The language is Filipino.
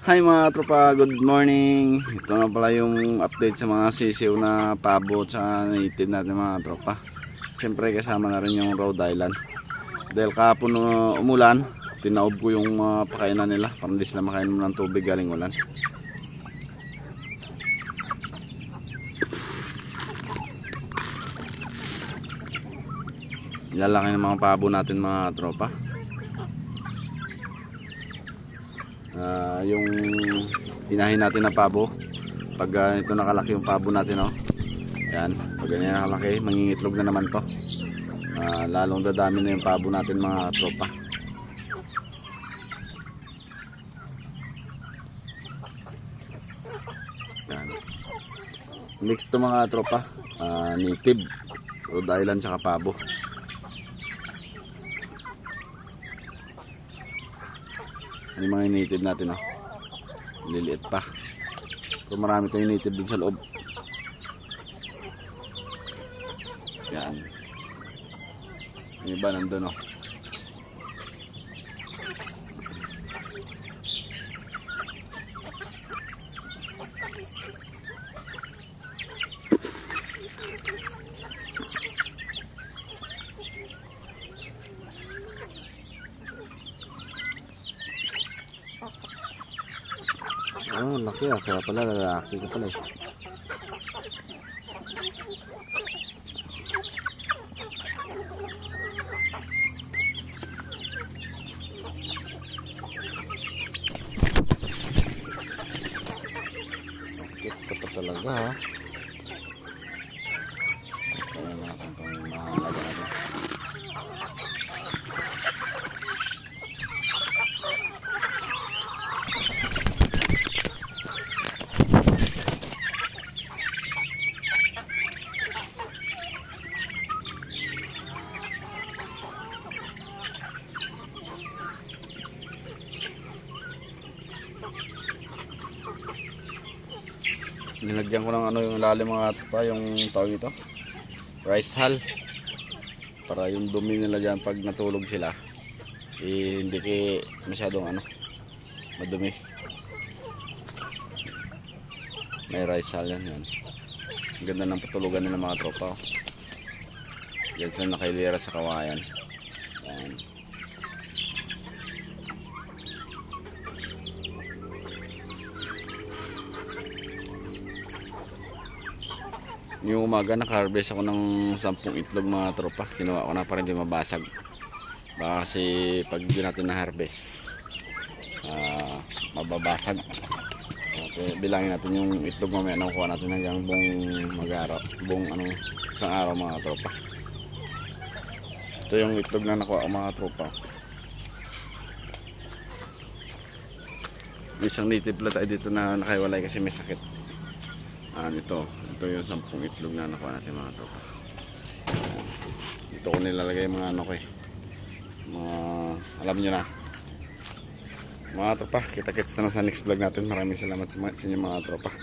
Hi mga tropa, good morning. Ito na pala yung update sa mga sisiw na pabo sa native natin mga tropa. Siyempre kasama na rin yung Rhode Island. Dahil kahapon umulan, tinaob ko yung pakainan nila para hindi sila makain ng tubig galing ulan. Lalaki ng mga pabo natin mga tropa. Yung inahin natin na pabo, pag ito nakalaki yung pabo natin, oh. Yan, pag ganyan nakalaki, mangingitlog na naman to. Lalong dadami na yung pabo natin mga tropa. Yan. Mix to mga tropa, native, Rhode Island tsaka pabo. Yung mga native natin, oh. Liliit pa. Pero marami tayong native din sa loob. Yan. Yung iba nandun, oh. Oh, laki ah. Kaya pala lalaki ka pala eh. Sakit ka pa talaga ha. Kaya natin itong mahalaga natin. Nilagyan ko ng ano yung lalim mga tropa, yung tawag ito, rice hull, para yung dumi nila dyan pag natulog sila hindi masyadong madumi. May rice hull yan. Ganda ng patulugan nila mga tropa, oh. Yan sila nakailira sa kawayan. Yan. Yung umaga naka-harvest ako ng 10 itlog mga tropa. Kinuha ko na para hindi mabasag. Baka kasi pag hindi natin na-harvest mababasag. Okay, bilangin natin yung itlog mamaya na kuha natin hanggang buong isang araw mga tropa. Ito yung itlog na nakuha ko mga tropa. Isang native pala tayo dito na nakaiwalay kasi may sakit. Ito yung 10 itlog na nakuha natin mga tropa. Dito ko nilalagay yung mga alam nyo na mga tropa. Kita-kits na sa next vlog natin. Maraming salamat sa inyo mga tropa.